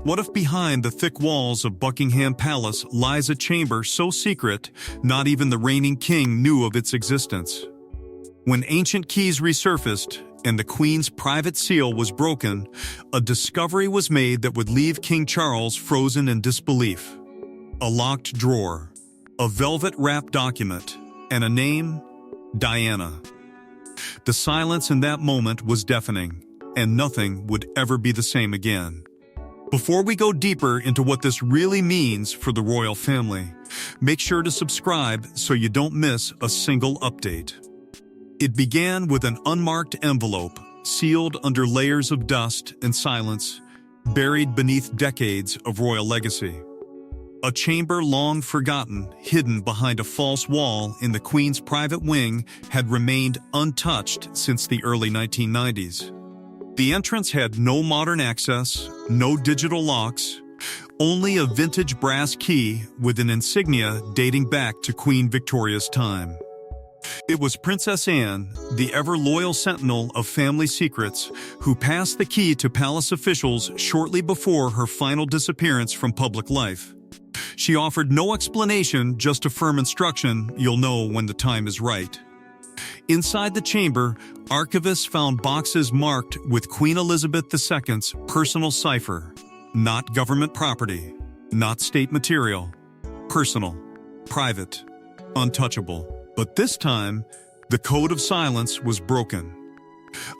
What if behind the thick walls of Buckingham Palace lies a chamber so secret, not even the reigning king knew of its existence? When ancient keys resurfaced and the Queen's private seal was broken, a discovery was made that would leave King Charles frozen in disbelief. A locked drawer, a velvet-wrapped document, and a name: Diana. The silence in that moment was deafening, and nothing would ever be the same again. Before we go deeper into what this really means for the royal family, make sure to subscribe so you don't miss a single update. It began with an unmarked envelope, sealed under layers of dust and silence, buried beneath decades of royal legacy. A chamber long forgotten, hidden behind a false wall in the Queen's private wing, had remained untouched since the early 1990s. The entrance had no modern access, no digital locks, only a vintage brass key with an insignia dating back to Queen Victoria's time. It was Princess Anne, the ever-loyal sentinel of family secrets, who passed the key to palace officials shortly before her final disappearance from public life. She offered no explanation, just a firm instruction: "You'll know when the time is right." Inside the chamber, archivists found boxes marked with Queen Elizabeth II's personal cipher. Not government property, not state material. Personal, private, untouchable. But this time, the code of silence was broken.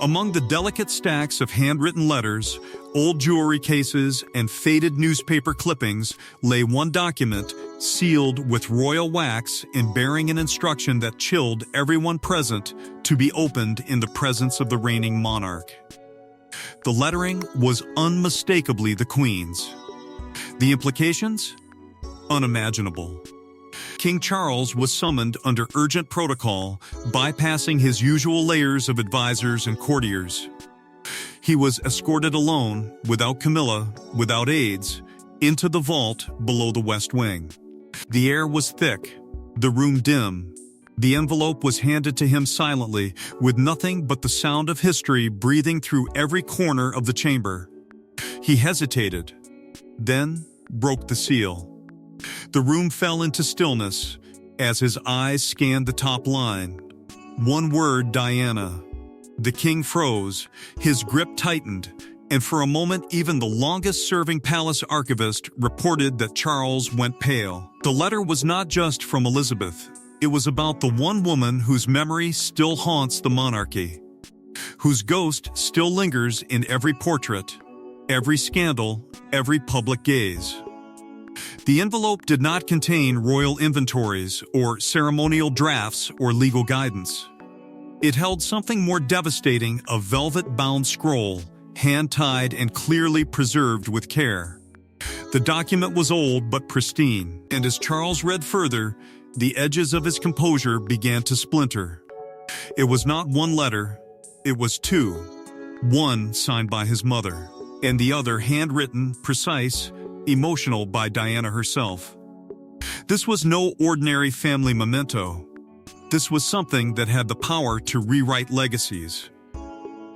Among the delicate stacks of handwritten letters, old jewelry cases, and faded newspaper clippings lay one document, sealed with royal wax and bearing an instruction that chilled everyone present, to be opened in the presence of the reigning monarch. The lettering was unmistakably the Queen's. The implications? Unimaginable. King Charles was summoned under urgent protocol, bypassing his usual layers of advisors and courtiers. He was escorted alone, without Camilla, without aides, into the vault below the West Wing. The air was thick, the room dim. The envelope was handed to him silently, with nothing but the sound of history breathing through every corner of the chamber. He hesitated, then broke the seal. The room fell into stillness as his eyes scanned the top line. One word: Diana. The king froze, his grip tightened, and for a moment even the longest-serving palace archivist reported that Charles went pale. The letter was not just from Elizabeth. It was about the one woman whose memory still haunts the monarchy, whose ghost still lingers in every portrait, every scandal, every public gaze. The envelope did not contain royal inventories or ceremonial drafts or legal guidance. It held something more devastating: a velvet-bound scroll, hand-tied and clearly preserved with care. The document was old but pristine, and as Charles read further, the edges of his composure began to splinter. It was not one letter, it was two. One signed by his mother, and the other handwritten, precise, emotional, by Diana herself. This was no ordinary family memento. This was something that had the power to rewrite legacies.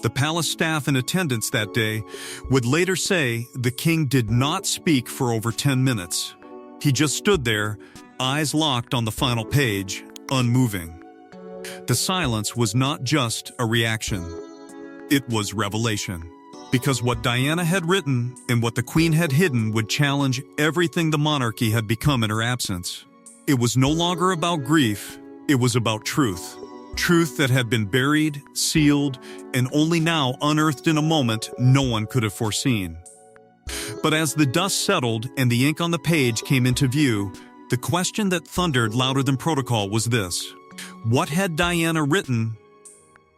The palace staff in attendance that day would later say the king did not speak for over 10 minutes. He just stood there, eyes locked on the final page, unmoving. The silence was not just a reaction. It was revelation. Because what Diana had written and what the Queen had hidden would challenge everything the monarchy had become in her absence. It was no longer about grief, it was about truth. Truth that had been buried, sealed, and only now unearthed in a moment no one could have foreseen. But as the dust settled and the ink on the page came into view, the question that thundered louder than protocol was this: what had Diana written,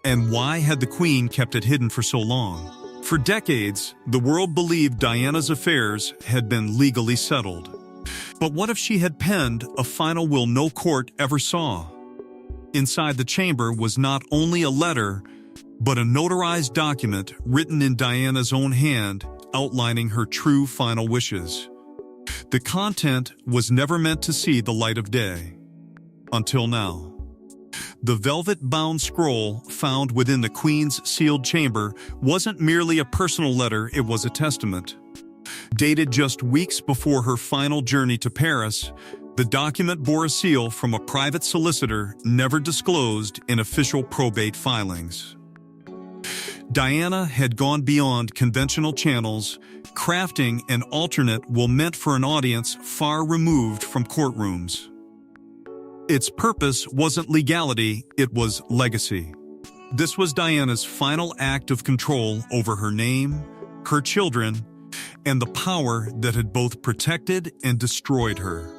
and why had the Queen kept it hidden for so long? For decades, the world believed Diana's affairs had been legally settled. But what if she had penned a final will no court ever saw? Inside the chamber was not only a letter, but a notarized document written in Diana's own hand, outlining her true final wishes. The content was never meant to see the light of day. Until now. The velvet-bound scroll found within the Queen's sealed chamber wasn't merely a personal letter, it was a testament. Dated just weeks before her final journey to Paris, the document bore a seal from a private solicitor never disclosed in official probate filings. Diana had gone beyond conventional channels, crafting an alternate will meant for an audience far removed from courtrooms. Its purpose wasn't legality, it was legacy. This was Diana's final act of control over her name, her children, and the power that had both protected and destroyed her.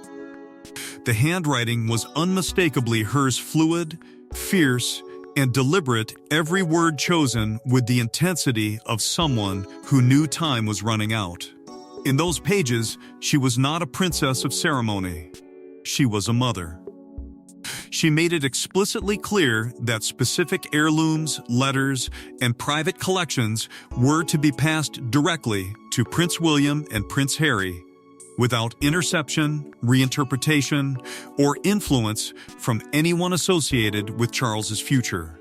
The handwriting was unmistakably hers, fluid, fierce, and deliberate, every word chosen with the intensity of someone who knew time was running out. In those pages, she was not a princess of ceremony. She was a mother. She made it explicitly clear that specific heirlooms, letters, and private collections were to be passed directly to Prince William and Prince Harry, without interception, reinterpretation, or influence from anyone associated with Charles's future.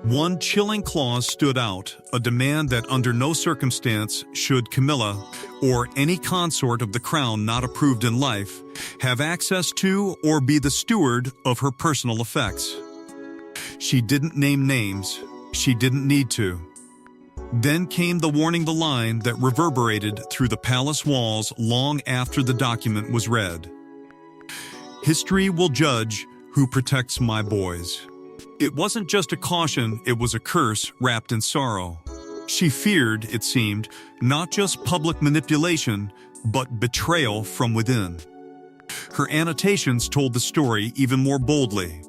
One chilling clause stood out, a demand that under no circumstance should Camilla, or any consort of the crown not approved in life, have access to or be the steward of her personal effects. She didn't name names. She didn't need to. Then came the warning, the line that reverberated through the palace walls long after the document was read. History will judge who protects my boys. It wasn't just a caution, it was a curse wrapped in sorrow. She feared, it seemed, not just public manipulation, but betrayal from within. Her annotations told the story even more boldly.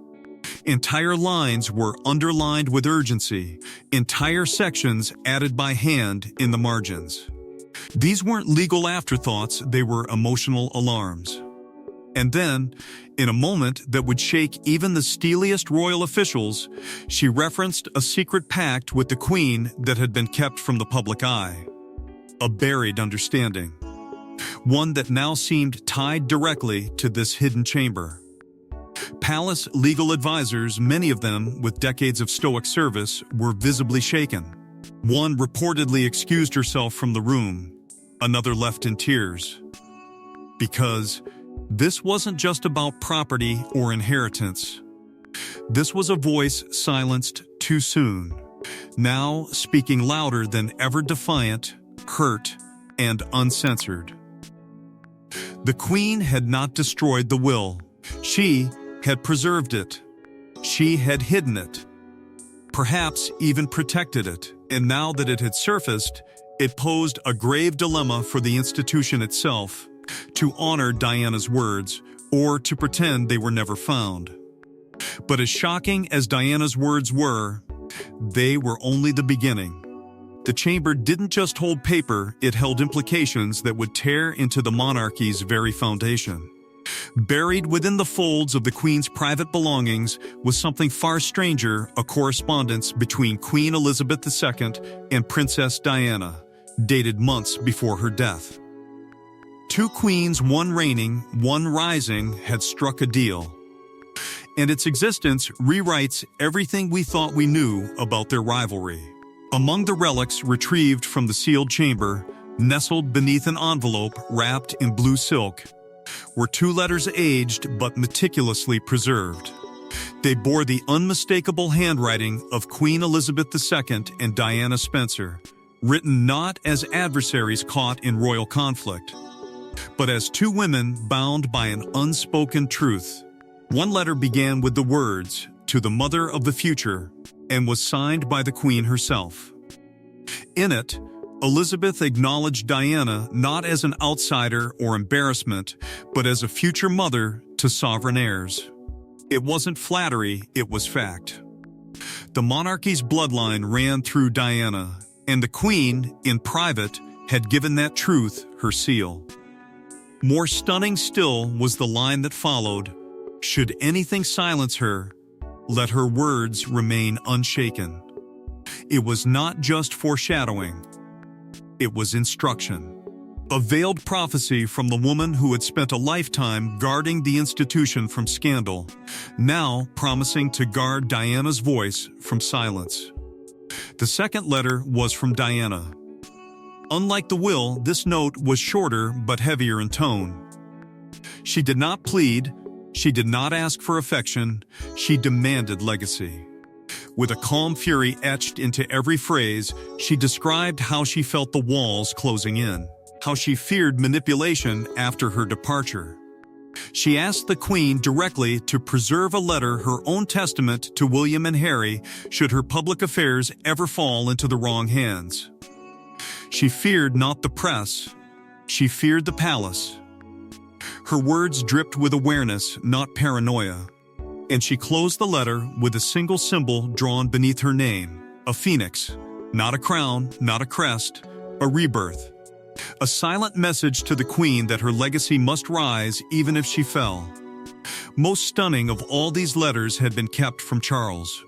Entire lines were underlined with urgency, entire sections added by hand in the margins. These weren't legal afterthoughts, they were emotional alarms. And then, in a moment that would shake even the steeliest royal officials, she referenced a secret pact with the Queen that had been kept from the public eye. A buried understanding. One that now seemed tied directly to this hidden chamber. Palace legal advisors, many of them with decades of stoic service, were visibly shaken. One reportedly excused herself from the room, another left in tears. Because this wasn't just about property or inheritance. This was a voice silenced too soon, now speaking louder than ever, defiant, hurt, and uncensored. The Queen had not destroyed the will. She had preserved it. She had hidden it, perhaps even protected it, and now that it had surfaced, it posed a grave dilemma for the institution itself: to honor Diana's words or to pretend they were never found. But as shocking as Diana's words were, they were only the beginning. The chamber didn't just hold paper, it held implications that would tear into the monarchy's very foundation. Buried within the folds of the Queen's private belongings was something far stranger: a correspondence between Queen Elizabeth II and Princess Diana, dated months before her death. Two queens, one reigning, one rising, had struck a deal. And its existence rewrites everything we thought we knew about their rivalry. Among the relics retrieved from the sealed chamber, nestled beneath an envelope wrapped in blue silk, were two letters aged but meticulously preserved. They bore the unmistakable handwriting of Queen Elizabeth II and Diana Spencer, written not as adversaries caught in royal conflict, but as two women bound by an unspoken truth. One letter began with the words, "To the mother of the future," and was signed by the Queen herself. In it, Elizabeth acknowledged Diana not as an outsider or embarrassment, but as a future mother to sovereign heirs. It wasn't flattery, it was fact. The monarchy's bloodline ran through Diana, and the Queen, in private, had given that truth her seal. More stunning still was the line that followed: "Should anything silence her, let her words remain unshaken." It was not just foreshadowing. It was instruction. A veiled prophecy from the woman who had spent a lifetime guarding the institution from scandal, now promising to guard Diana's voice from silence. The second letter was from Diana. Unlike the will, this note was shorter but heavier in tone. She did not plead, she did not ask for affection, she demanded legacy. With a calm fury etched into every phrase, she described how she felt the walls closing in, how she feared manipulation after her departure. She asked the Queen directly to preserve a letter, her own testament to William and Harry, should her public affairs ever fall into the wrong hands. She feared not the press, she feared the palace. Her words dripped with awareness, not paranoia. And she closed the letter with a single symbol drawn beneath her name, a phoenix, not a crown, not a crest, a rebirth. A silent message to the Queen that her legacy must rise even if she fell. Most stunning of all these letters had been kept from Charles.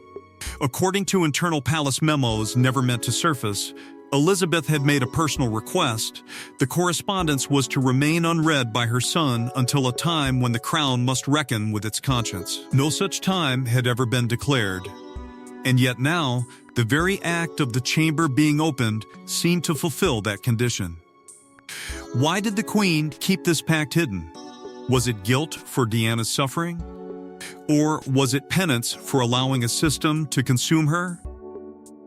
According to internal palace memos never meant to surface, Elizabeth had made a personal request. The correspondence was to remain unread by her son until a time when the crown must reckon with its conscience. No such time had ever been declared. And yet now, the very act of the chamber being opened seemed to fulfill that condition. Why did the Queen keep this pact hidden? Was it guilt for Diana's suffering? Or was it penance for allowing a system to consume her?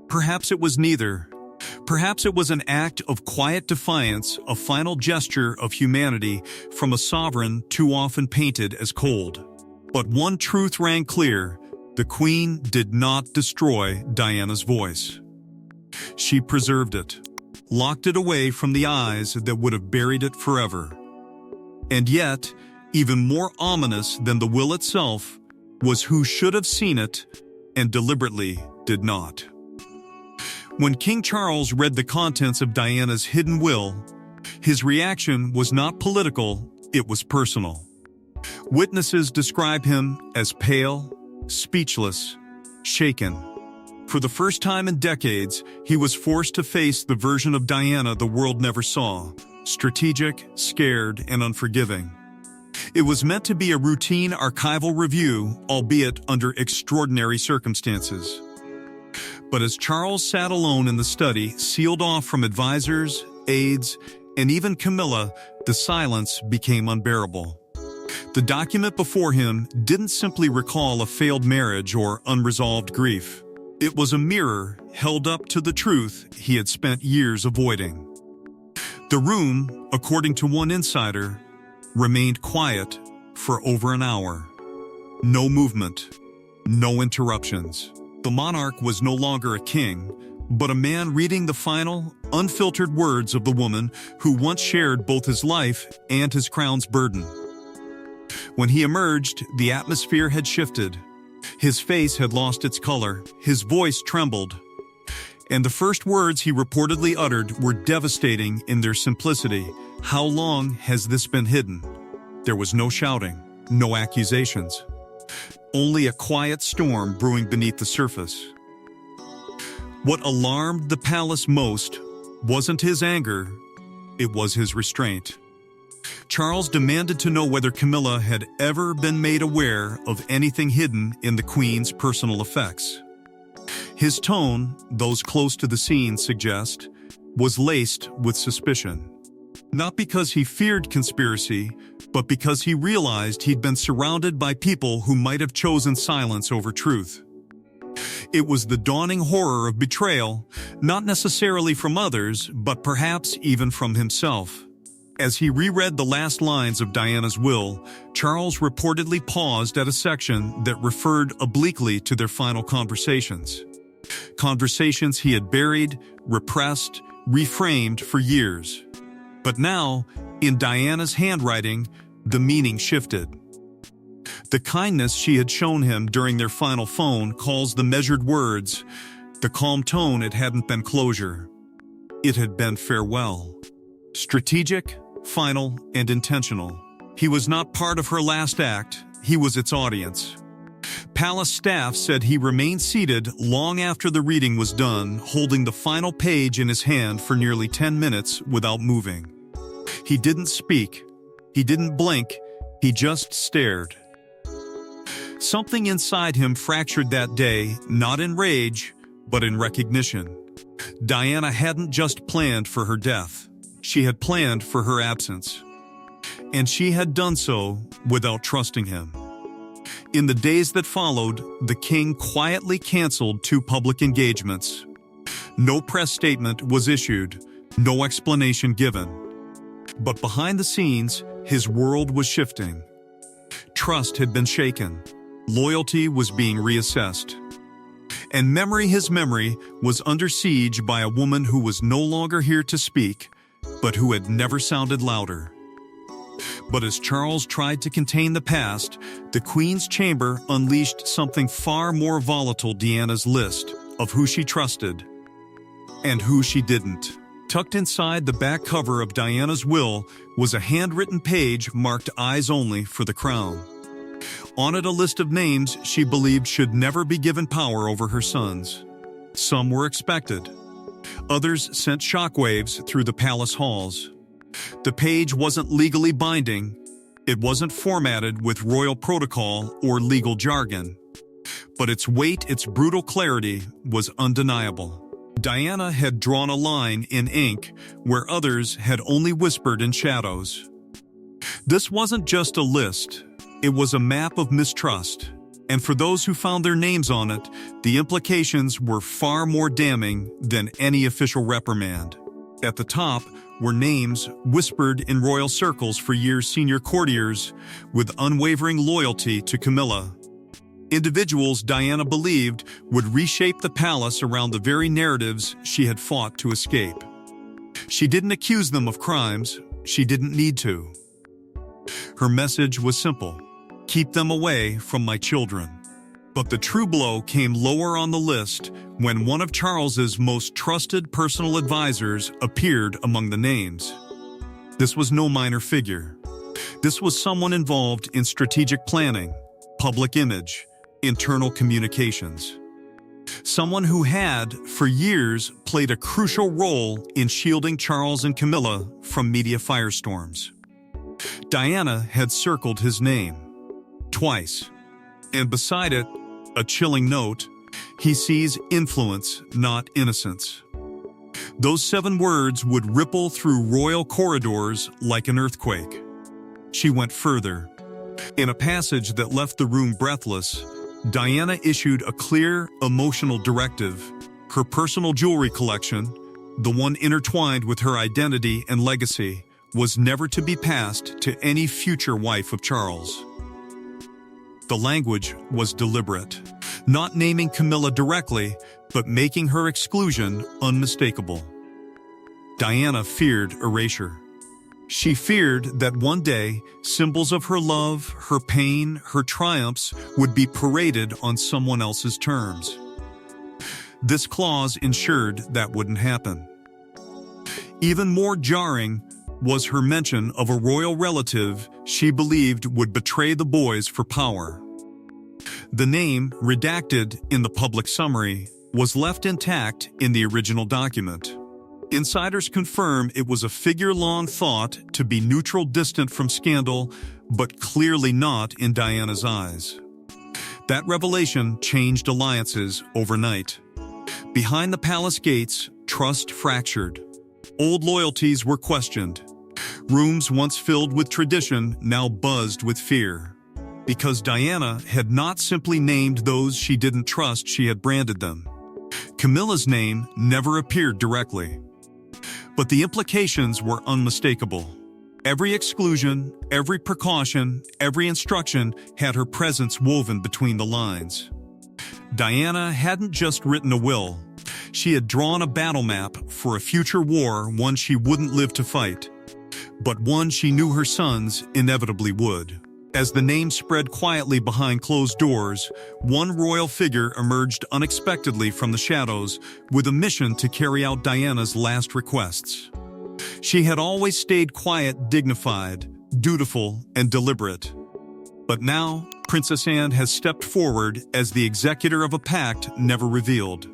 Perhaps it was neither. Perhaps it was an act of quiet defiance, a final gesture of humanity from a sovereign too often painted as cold. But one truth rang clear: the Queen did not destroy Diana's voice. She preserved it, locked it away from the eyes that would have buried it forever. And yet, even more ominous than the will itself was who should have seen it and deliberately did not. When King Charles read the contents of Diana's hidden will, his reaction was not political, it was personal. Witnesses describe him as pale, speechless, shaken. For the first time in decades, he was forced to face the version of Diana the world never saw, strategic, scared, and unforgiving. It was meant to be a routine archival review, albeit under extraordinary circumstances. But as Charles sat alone in the study, sealed off from advisors, aides, and even Camilla, the silence became unbearable. The document before him didn't simply recall a failed marriage or unresolved grief. It was a mirror held up to the truth he had spent years avoiding. The room, according to one insider, remained quiet for over an hour. No movement, no interruptions. The monarch was no longer a king, but a man reading the final, unfiltered words of the woman who once shared both his life and his crown's burden. When he emerged, the atmosphere had shifted. His face had lost its color, his voice trembled, and the first words he reportedly uttered were devastating in their simplicity. How long has this been hidden? There was no shouting, no accusations. Only a quiet storm brewing beneath the surface. What alarmed the palace most wasn't his anger, it was his restraint. Charles demanded to know whether Camilla had ever been made aware of anything hidden in the Queen's personal effects. His tone, those close to the scene suggest, was laced with suspicion. Not because he feared conspiracy, but because he realized he'd been surrounded by people who might have chosen silence over truth. It was the dawning horror of betrayal, not necessarily from others, but perhaps even from himself. As he reread the last lines of Diana's will, Charles reportedly paused at a section that referred obliquely to their final conversations. Conversations he had buried, repressed, reframed for years. But now, in Diana's handwriting, the meaning shifted. The kindness she had shown him during their final phone calls the measured words. The calm tone, it hadn't been closure. It had been farewell. Strategic, final, and intentional. He was not part of her last act, he was its audience. Palace staff said he remained seated long after the reading was done, holding the final page in his hand for nearly 10 minutes without moving. He didn't speak. He didn't blink. He just stared. Something inside him fractured that day, not in rage, but in recognition. Diana hadn't just planned for her death. She had planned for her absence. And she had done so without trusting him. In the days that followed, the king quietly canceled 2 public engagements. No press statement was issued, no explanation given. But behind the scenes, his world was shifting. Trust had been shaken. Loyalty was being reassessed. And his memory, was under siege by a woman who was no longer here to speak, but who had never sounded louder. But as Charles tried to contain the past, the Queen's chamber unleashed something far more volatile: Diana's list of who she trusted and who she didn't. Tucked inside the back cover of Diana's will was a handwritten page marked "Eyes Only" for the crown. On it, a list of names she believed should never be given power over her sons. Some were expected. Others sent shockwaves through the palace halls. The page wasn't legally binding. It wasn't formatted with royal protocol or legal jargon. But its weight, its brutal clarity, was undeniable. Diana had drawn a line in ink where others had only whispered in shadows. This wasn't just a list. It was a map of mistrust. And for those who found their names on it, the implications were far more damning than any official reprimand. At the top were names whispered in royal circles for years: senior courtiers with unwavering loyalty to Camilla. Individuals Diana believed would reshape the palace around the very narratives she had fought to escape. She didn't accuse them of crimes. She didn't need to. Her message was simple: keep them away from my children. But the true blow came lower on the list when one of Charles's most trusted personal advisors appeared among the names. This was no minor figure. This was someone involved in strategic planning, public image, internal communications. Someone who had, for years, played a crucial role in shielding Charles and Camilla from media firestorms. Diana had circled his name twice, and beside it, a chilling note: he sees influence, not innocence. Those 7 words would ripple through royal corridors like an earthquake. She went further. In a passage that left the room breathless, Diana issued a clear, emotional directive. Her personal jewelry collection, the one intertwined with her identity and legacy, was never to be passed to any future wife of Charles. The language was deliberate, not naming Camilla directly, but making her exclusion unmistakable. Diana feared erasure. She feared that one day, symbols of her love, her pain, her triumphs would be paraded on someone else's terms. This clause ensured that wouldn't happen. Even more jarring was her mention of a royal relative she believed would betray the boys for power. The name, redacted in the public summary, was left intact in the original document. Insiders confirm it was a figure-long thought to be neutral, distant from scandal, but clearly not in Diana's eyes. That revelation changed alliances overnight. Behind the palace gates, trust fractured. Old loyalties were questioned. Rooms once filled with tradition now buzzed with fear. Because Diana had not simply named those she didn't trust, she had branded them. Camilla's name never appeared directly. But the implications were unmistakable. Every exclusion, every precaution, every instruction had her presence woven between the lines. Diana hadn't just written a will. She had drawn a battle map for a future war, one she wouldn't live to fight, but one she knew her sons inevitably would. As the name spread quietly behind closed doors, one royal figure emerged unexpectedly from the shadows with a mission to carry out Diana's last requests. She had always stayed quiet, dignified, dutiful, and deliberate. But now, Princess Anne has stepped forward as the executor of a pact never revealed.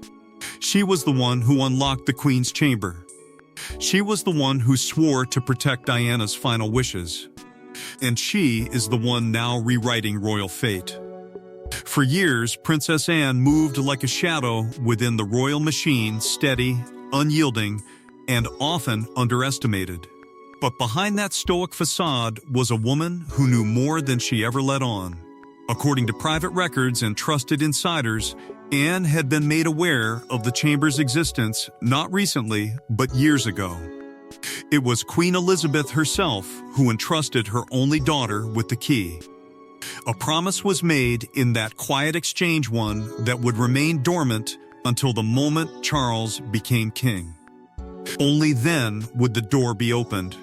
She was the one who unlocked the Queen's chamber. She was the one who swore to protect Diana's final wishes. And she is the one now rewriting royal fate. For years, Princess Anne moved like a shadow within the royal machine, steady, unyielding, and often underestimated. But behind that stoic facade was a woman who knew more than she ever let on. According to private records and trusted insiders, Anne had been made aware of the chamber's existence not recently, but years ago. It was Queen Elizabeth herself who entrusted her only daughter with the key. A promise was made in that quiet exchange, one that would remain dormant until the moment Charles became king. Only then would the door be opened.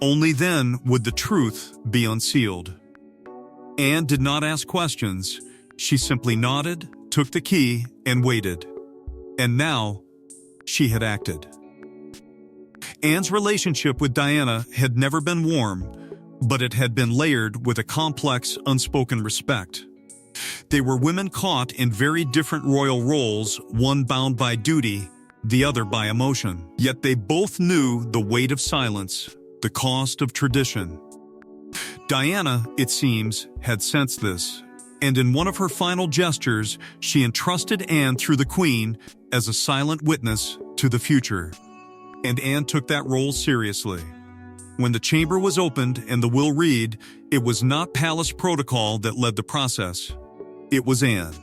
Only then would the truth be unsealed. Anne did not ask questions. She simply nodded, took the key, and waited. And now, she had acted. Anne's relationship with Diana had never been warm, but it had been layered with a complex, unspoken respect. They were women caught in very different royal roles, one bound by duty, the other by emotion. Yet they both knew the weight of silence, the cost of tradition. Diana, it seems, had sensed this, and in one of her final gestures, she entrusted Anne through the Queen as a silent witness to the future. And Anne took that role seriously. When the chamber was opened and the will read, it was not palace protocol that led the process. It was Anne.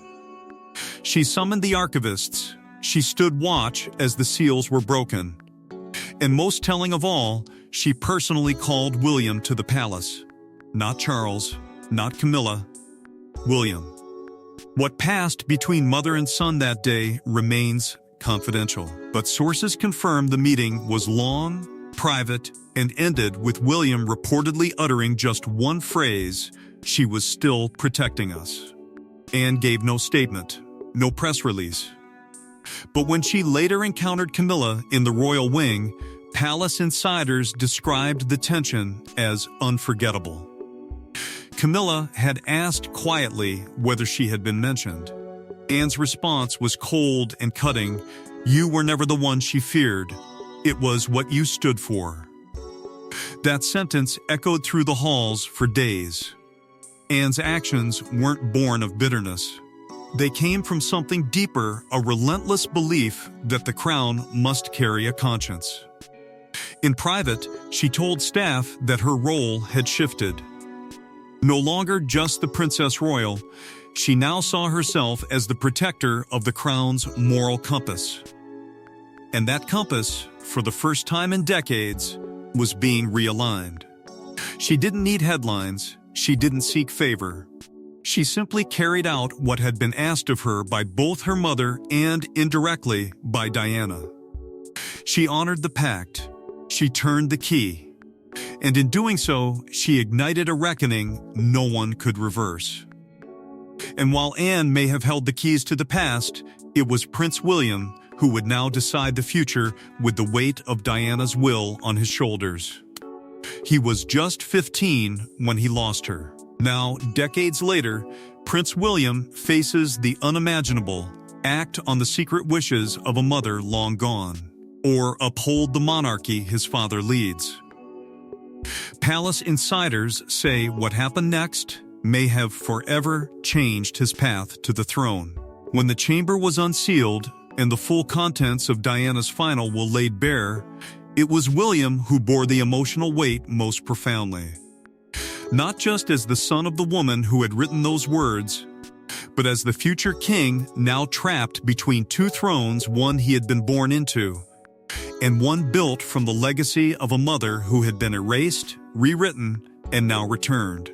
She summoned the archivists. She stood watch as the seals were broken. And most telling of all, she personally called William to the palace. Not Charles, not Camilla, William. What passed between mother and son that day remains confidential, but sources confirm the meeting was long, private, and ended with William reportedly uttering just one phrase: "She was still protecting us." Anne gave no statement, no press release. But when she later encountered Camilla in the royal wing, palace insiders described the tension as unforgettable. Camilla had asked quietly whether she had been mentioned. Anne's response was cold and cutting. "You were never the one she feared. It was what you stood for." That sentence echoed through the halls for days. Anne's actions weren't born of bitterness. They came from something deeper, a relentless belief that the crown must carry a conscience. In private, she told staff that her role had shifted. No longer just the Princess Royal, she now saw herself as the protector of the crown's moral compass. And that compass, for the first time in decades, was being realigned. She didn't need headlines. She didn't seek favor. She simply carried out what had been asked of her by both her mother and, indirectly, by Diana. She honored the pact. She turned the key. And in doing so, she ignited a reckoning no one could reverse. And while Anne may have held the keys to the past, it was Prince William who would now decide the future with the weight of Diana's will on his shoulders. He was just 15 when he lost her. Now, decades later, Prince William faces the unimaginable: act on the secret wishes of a mother long gone, or uphold the monarchy his father leads. Palace insiders say what happened next may have forever changed his path to the throne. When the chamber was unsealed and the full contents of Diana's final will laid bare, it was William who bore the emotional weight most profoundly. Not just as the son of the woman who had written those words, but as the future king now trapped between two thrones, one he had been born into, and one built from the legacy of a mother who had been erased, rewritten, and now returned.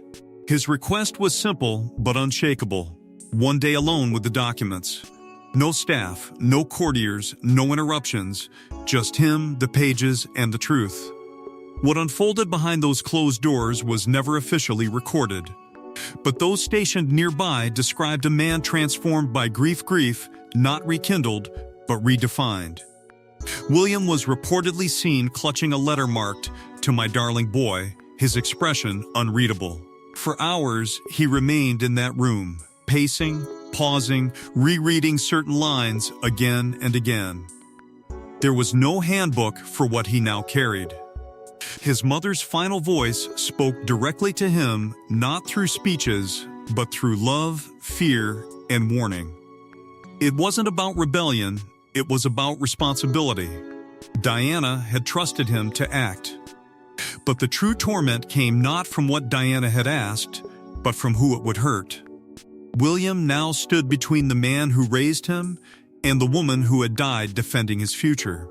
His request was simple but unshakable: one day alone with the documents. No staff, no courtiers, no interruptions, just him, the pages, and the truth. What unfolded behind those closed doors was never officially recorded. But those stationed nearby described a man transformed by grief, not rekindled, but redefined. William was reportedly seen clutching a letter marked, "To my darling boy," his expression unreadable. For hours, he remained in that room, pacing, pausing, rereading certain lines again and again. There was no handbook for what he now carried. His mother's final voice spoke directly to him, not through speeches, but through love, fear, and warning. It wasn't about rebellion. It was about responsibility. Diana had trusted him to act. But the true torment came not from what Diana had asked, but from who it would hurt. William now stood between the man who raised him and the woman who had died defending his future.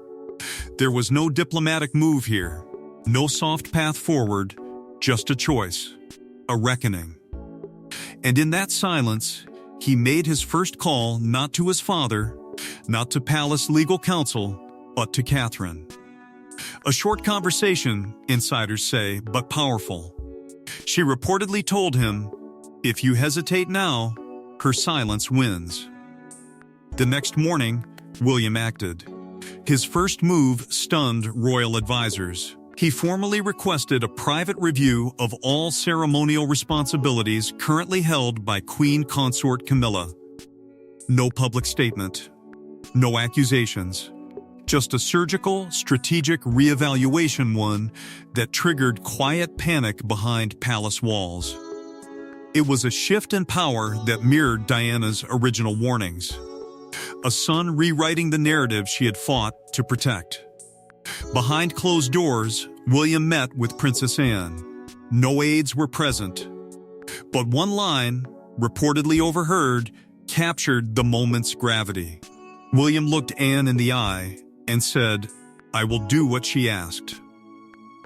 There was no diplomatic move here, no soft path forward, just a choice, a reckoning. And in that silence, he made his first call not to his father, not to palace legal counsel, but to Catherine. A short conversation, insiders say, but powerful. She reportedly told him, "If you hesitate now, her silence wins." The next morning, William acted. His first move stunned royal advisors. He formally requested a private review of all ceremonial responsibilities currently held by Queen Consort Camilla. No public statement, no accusations, just a surgical, strategic reevaluation, one that triggered quiet panic behind palace walls. It was a shift in power that mirrored Diana's original warnings. A son rewriting the narrative she had fought to protect. Behind closed doors, William met with Princess Anne. No aides were present. But one line, reportedly overheard, captured the moment's gravity. William looked Anne in the eye and said, "I will do what she asked."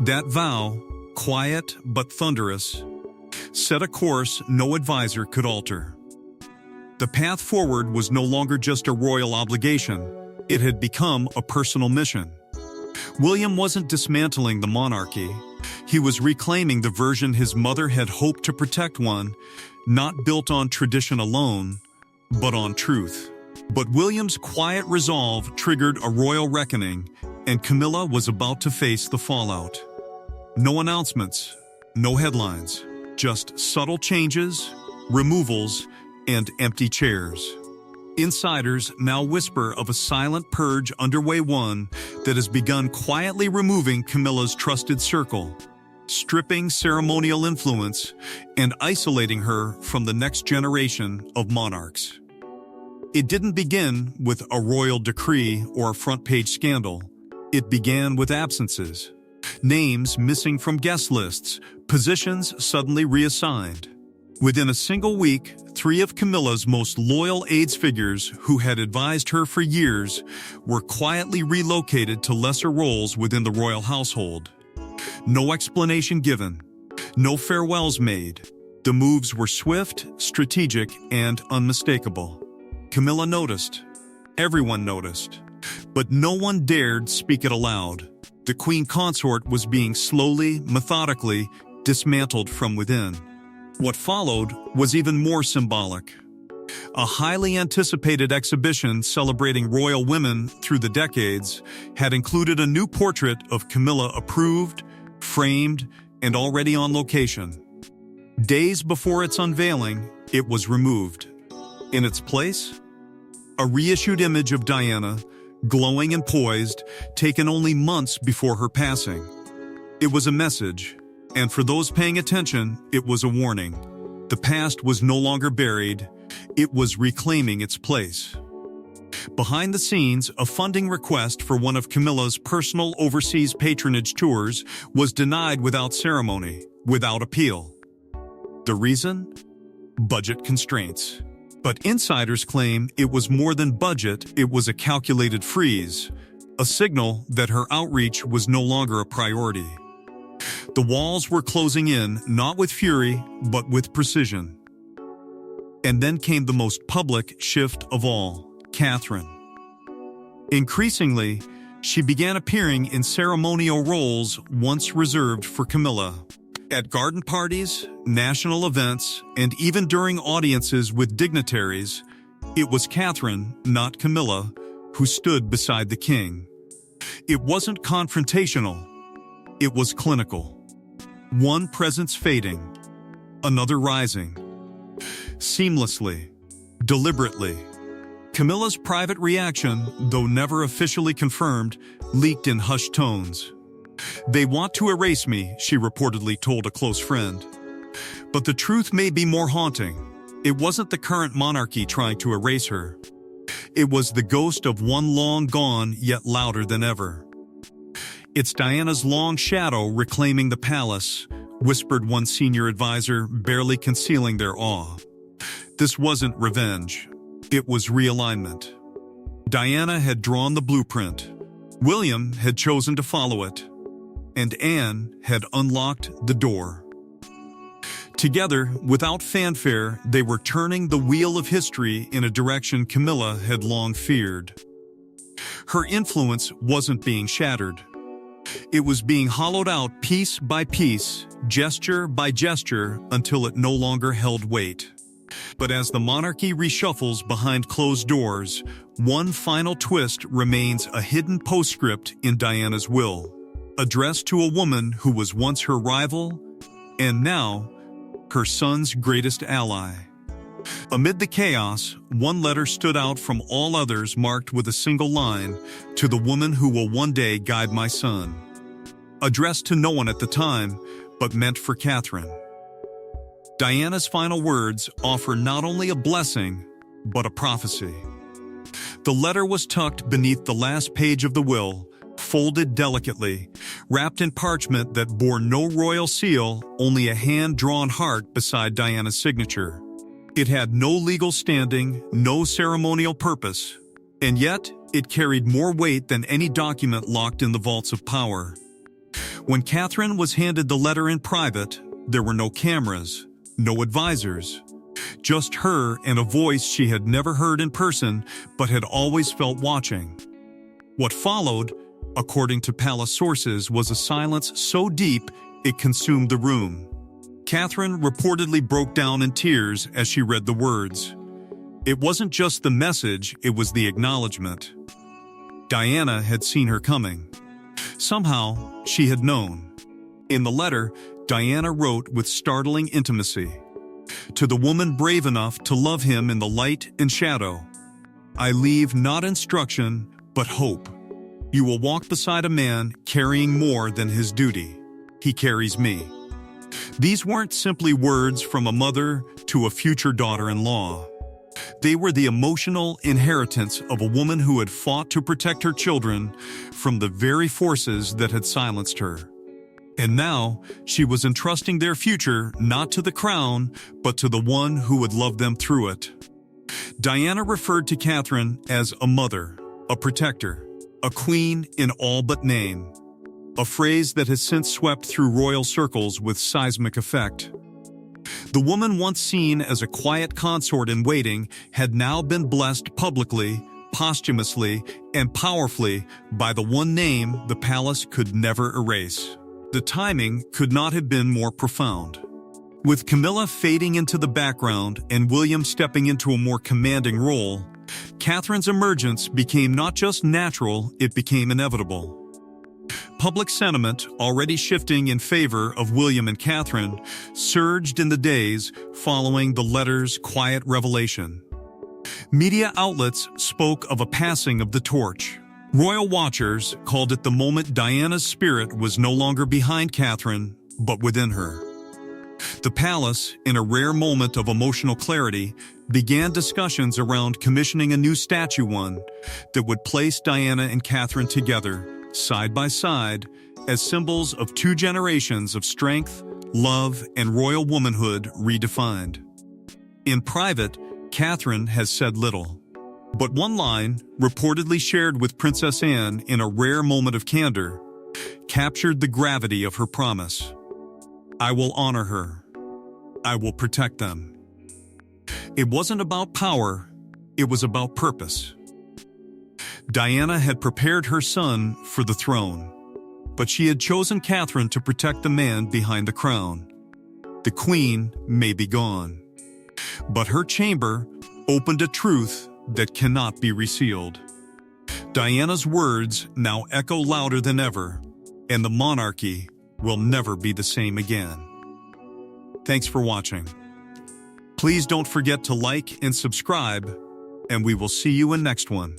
That vow, quiet but thunderous, set a course no advisor could alter. The path forward was no longer just a royal obligation. It had become a personal mission. William wasn't dismantling the monarchy. He was reclaiming the version his mother had hoped to protect, one not built on tradition alone, but on truth. But William's quiet resolve triggered a royal reckoning, and Camilla was about to face the fallout. No announcements, no headlines, just subtle changes, removals, and empty chairs. Insiders now whisper of a silent purge underway, one that has begun quietly removing Camilla's trusted circle, stripping ceremonial influence and isolating her from the next generation of monarchs. It didn't begin with a royal decree or a front-page scandal. It began with absences, names missing from guest lists, positions suddenly reassigned. Within a single week, 3 of Camilla's most loyal aides figures who had advised her for years were quietly relocated to lesser roles within the royal household. No explanation given, no farewells made. The moves were swift, strategic, and unmistakable. Camilla noticed. Everyone noticed. But no one dared speak it aloud. The queen consort was being slowly, methodically dismantled from within. What followed was even more symbolic. A highly anticipated exhibition celebrating royal women through the decades had included a new portrait of Camilla, approved, framed, and already on location. Days before its unveiling, it was removed. In its place, a reissued image of Diana, glowing and poised, taken only months before her passing. It was a message, and for those paying attention, it was a warning. The past was no longer buried, it was reclaiming its place. Behind the scenes, a funding request for one of Camilla's personal overseas patronage tours was denied without ceremony, without appeal. The reason? Budget constraints. But insiders claim it was more than budget, it was a calculated freeze, a signal that her outreach was no longer a priority. The walls were closing in, not with fury, but with precision. And then came the most public shift of all, Catherine. Increasingly, she began appearing in ceremonial roles once reserved for Camilla. At garden parties, national events, and even during audiences with dignitaries, it was Catherine, not Camilla, who stood beside the king. It wasn't confrontational, it was clinical. One presence fading, another rising. Seamlessly, deliberately. Camilla's private reaction, though never officially confirmed, leaked in hushed tones. "They want to erase me," she reportedly told a close friend. But the truth may be more haunting. It wasn't the current monarchy trying to erase her. It was the ghost of one long gone, yet louder than ever. "It's Diana's long shadow reclaiming the palace," whispered one senior advisor, barely concealing their awe. This wasn't revenge. It was realignment. Diana had drawn the blueprint. William had chosen to follow it. And Anne had unlocked the door. Together, without fanfare, they were turning the wheel of history in a direction Camilla had long feared. Her influence wasn't being shattered. It was being hollowed out piece by piece, gesture by gesture, until it no longer held weight. But as the monarchy reshuffles behind closed doors, one final twist remains: a hidden postscript in Diana's will, addressed to a woman who was once her rival and now her son's greatest ally. Amid the chaos, one letter stood out from all others, marked with a single line: "To the woman who will one day guide my son." Addressed to no one at the time, but meant for Catherine. Diana's final words offer not only a blessing, but a prophecy. The letter was tucked beneath the last page of the will, folded delicately, wrapped in parchment that bore no royal seal, only a hand-drawn heart beside Diana's signature. It had no legal standing, no ceremonial purpose, and yet it carried more weight than any document locked in the vaults of power. When Catherine was handed the letter in private, there were no cameras, no advisors, just her and a voice she had never heard in person but had always felt watching. What followed, according to palace sources, was a silence so deep it consumed the room. Catherine reportedly broke down in tears as she read the words. It wasn't just the message, it was the acknowledgement. Diana had seen her coming. Somehow, she had known. In the letter, Diana wrote with startling intimacy, "To the woman brave enough to love him in the light and shadow, I leave not instruction, but hope. You will walk beside a man carrying more than his duty. He carries me." These weren't simply words from a mother to a future daughter-in-law. They were the emotional inheritance of a woman who had fought to protect her children from the very forces that had silenced her. And now, she was entrusting their future not to the crown, but to the one who would love them through it. Diana referred to Catherine as a mother, a protector, a queen in all but name, a phrase that has since swept through royal circles with seismic effect. The woman once seen as a quiet consort in waiting had now been blessed publicly, posthumously, and powerfully by the one name the palace could never erase. The timing could not have been more profound. With Camilla fading into the background and William stepping into a more commanding role, Catherine's emergence became not just natural, it became inevitable. Public sentiment, already shifting in favor of William and Catherine, surged in the days following the letter's quiet revelation. Media outlets spoke of a passing of the torch. Royal watchers called it the moment Diana's spirit was no longer behind Catherine, but within her. The palace, in a rare moment of emotional clarity, began discussions around commissioning a new statue, one that would place Diana and Catherine together, side by side, as symbols of two generations of strength, love, and royal womanhood redefined. In private, Catherine has said little. But one line, reportedly shared with Princess Anne in a rare moment of candor, captured the gravity of her promise. "I will honor her. I will protect them." It wasn't about power, it was about purpose. Diana had prepared her son for the throne, but she had chosen Catherine to protect the man behind the crown. The queen may be gone, but her chamber opened a truth that cannot be resealed. Diana's words now echo louder than ever, and the monarchy will never be the same again. Thanks for watching. Please don't forget to like and subscribe, and we will see you in next one.